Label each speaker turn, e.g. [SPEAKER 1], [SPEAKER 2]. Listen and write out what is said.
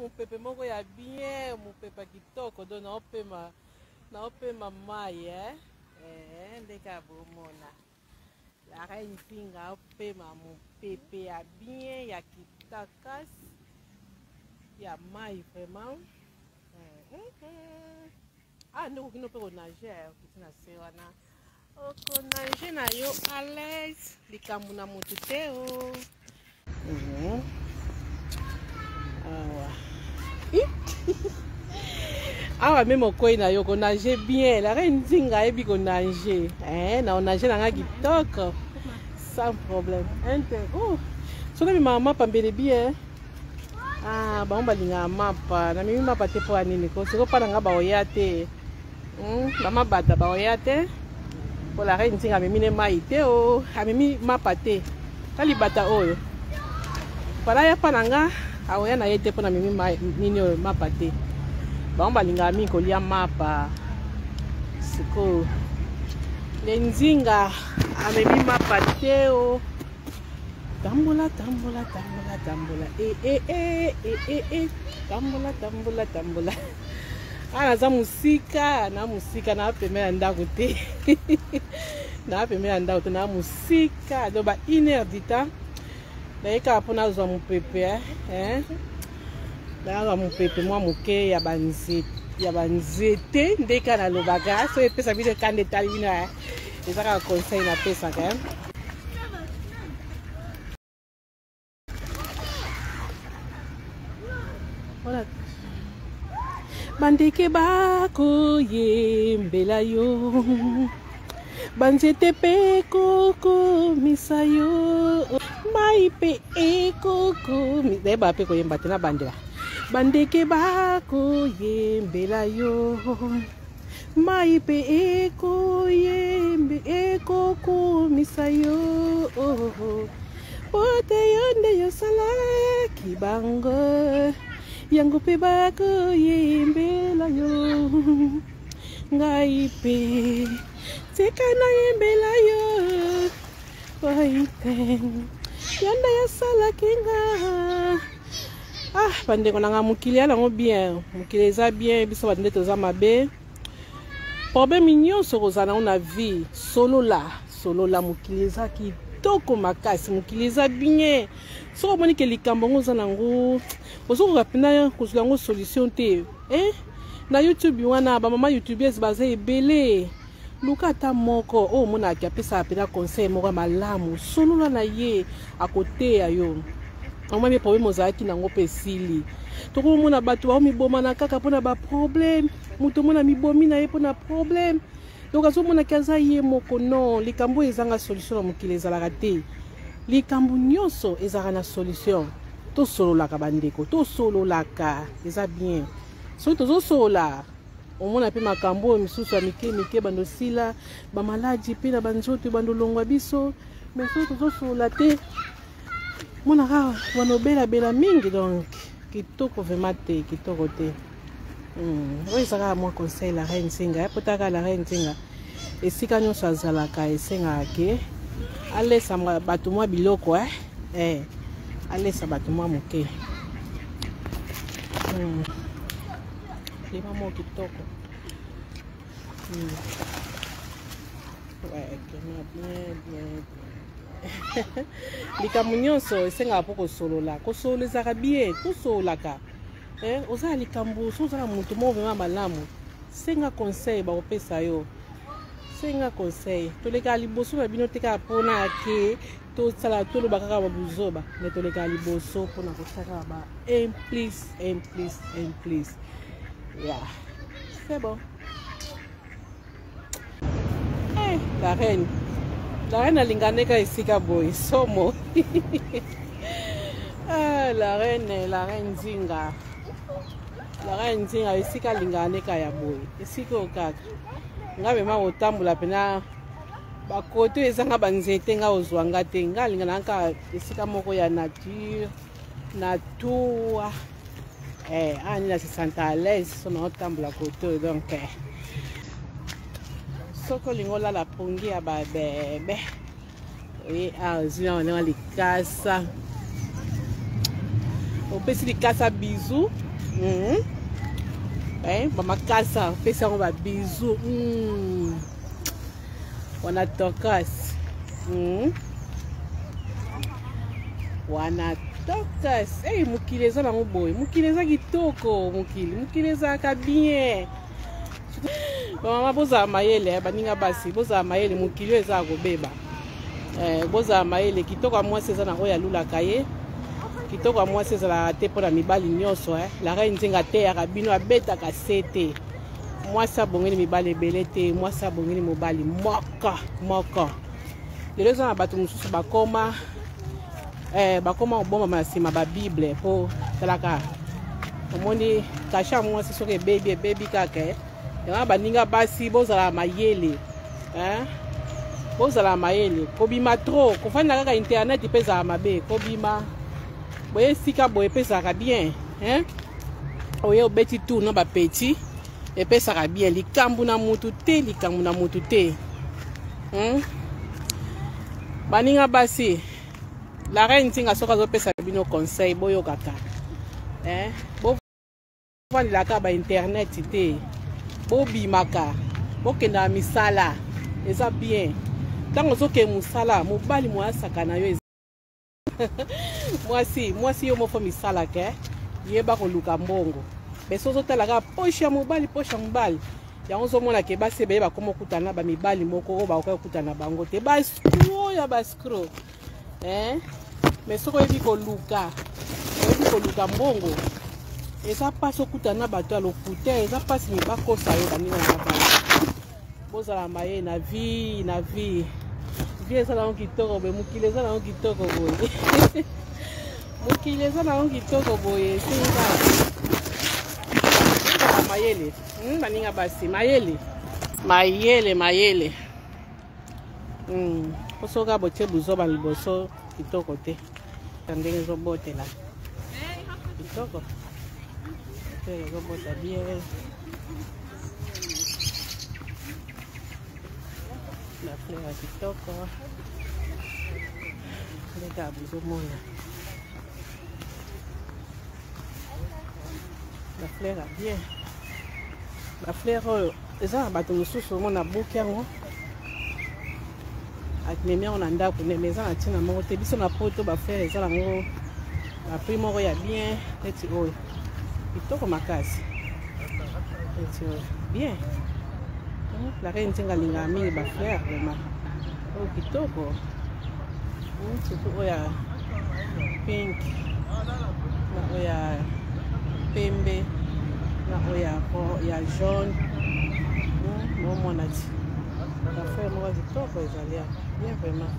[SPEAKER 1] mupepe moko ya bien, mupepe kitoko do na opema mai ndeka bomona. La reine Nzinga opema mupepe ya bien ya kitakas ya mai vraiment. Ndeko kino pe ko nager kitina se wana. Oko nager na yo à l'aise, likambo na mutu te o. Awa même au coin na yo ko nager bien, la reine Nzinga ebi ko nager. Na on nager na kitoko sans problème. Soki mi mama pambele bien. Ba linga mapa, na mimi mapa te po anini ko siko pa nga ba oya te. Ba mabata ba oya te. Po la reine Nzinga mimi ne mai te o, mimi mapa te. Kali bata oyo. Para ya pa nga aoya na yete po na mimi mai nini o mapa te. Ba linga mi ko lia mapa. Siko le Nzinga mimi mapa te o. Tambola. Tambola. Tambola. Naza musika na pemela ndako te. Na pemela ndako te na musika. Do ba 1 heure du temps. Daika pona zo mupepe Daika mupepe mwa muke ya banzete ndeka na lobaga so epesa bide kande tali bina. Ezaka conseil na pesa quand même. Voilà. Bandeke bako yembela yo, banzete pe koko misayo, mai pe koko deba pe ko yemba tena bandela. Bandeke bako yembela yo, mai pe ko yembe koko misayo. Pote yonde yo sala kibango. Yango pe bako yembela yo, ngai pe teka na yembela yo, oiten yanda ya sala kinga. Bandeko nanga mukili ala ngo bien, mukili eza bien, biso bande toza mabe. Problème nyonso kozana na vie, solo la mukili eza kitoko makasi, mukili eza bien. So moni ke likambo ngoza nango ozo rapina kozula ngo solution te na YouTube wana ba mama YouTubers baza ebele luka ta moko mona ki apesa apena conseil moko malamu solo na ye akote ya yo mama be problème ozaki nango pesili toko mona bato ba miboma na kaka pona ba problème muto mona mibomi na ye pona problème donc azo mona kaza ye moko non likambo ezanga solution na mokili ezalaka te. Likambo nyonso ezaka na solution. To solo la kabandeko, to solo la ka, eza bien. So tozo sola. Omona pe makambo misusu ya mike bando sila, ba maladi pe na banzoto bando longwa biso, mais so tozo sola te. Mona ka wana bela mingi donc kitoko vraiment te, kitoko te. Oyo ezaka mwa conseil la reine Nzinga, potaka la reine Nzinga. Esika nyonso azalaka esenga ke alesa bato mwa biloko alesa bato mwa moke lima mo kitoko bien. Likambo nyonso esenga po kosolola ezaka bien tosololaka oza likambo so ozala moto mo vraiment malamu senga conseil bakopesa yo. Senga conseil toleka liboso na bino teka pona ke to sala tolo bakaka babuzoba ne toleka liboso pona kosaka ba please. Yeah, c'est bon. La reine alinganeka esika boy somo. La reine Nzinga. La reine Nzinga esika alinganeka ya boy esika okaka ngabe ma otambola pena bakoto ezanga banzete nga ozwanga te nga lingana nka esika moko ya nature ani na se senta à l'aise so na otambola koto donc soko lingola la pongi ya babebe zina wana likasa opesi likasa bizu bamakasa pesa yango babizu wana tokas wana tokas mokili eza nango boye mokili eza kitoko mokili ezalaka bien bamama bozala mayele baninga basi bozala mayele mokili oyo ezala kobeba bozala mayele kitoko ya mwasi eza nango yalulaka ye kitoko ya mwasi ezalaka te mpo na mibali nyonso la reine nzenga ateyaka bino abetaka se te mwasi abongeli mibali ebele te mwasi abongeli mobali moko lelo eza na bato mosusu bakoma kobombama na nsima babible mpo talaka omoni kashe ya mwasi soki ebebi kaka yango baninga basi bozala mayele bozala mayele kobima tro kofanda kaka internet mpe ezala mabe kobima boye esika boye epesaka bien oye obeti tour na bapeti epesaka bien likambo na mutu te baninga basi la reine ntinga soki azopesa bino conseil boyokaka bovandelaka bainternet te bobimaka bokendaka misala eza bien ntango ozokende mosala mobali moyasaka na yo mwasi yo mofo misala ke yeba koluka mbongo mais so ozotalaka poshe ya mobali yango ozomona ke basi ebeye bakoma okutana na bamibali moko oyo bakoki okutana na bango te baskro ya baskro mais soki oyebi koluka mbongo eza mpasi okutana na bato ya lokute eza mpasi mibakosa yo baninga na bana bozala maye na vie eza nango kitoko boye mokili eza nango kitoko boye mokili eza nango kitoko boye esenga mayele baninga basi mayele po soki abotie buzoba liboso kitoko te ndenge ezobotela kitoko te ezobota bien la fleur ya kitoko ndeka bozomona la fleur ya bien la fleur oyo eza na bato mosusu omona buki yango akimemi yango na ndako ndeme eza na ntina moko te biso na poto bafleur eza nango bapri moko ya bien neti oyo kitoko makasi neti oyo bien la reine ntinga alingaka mingi bafleur vraimen oyo kitoko surtout oyo ya pink na oyo ya pembe na oyo ya jaune momona ti bafleur moko kitoko ezali ya bien vraimen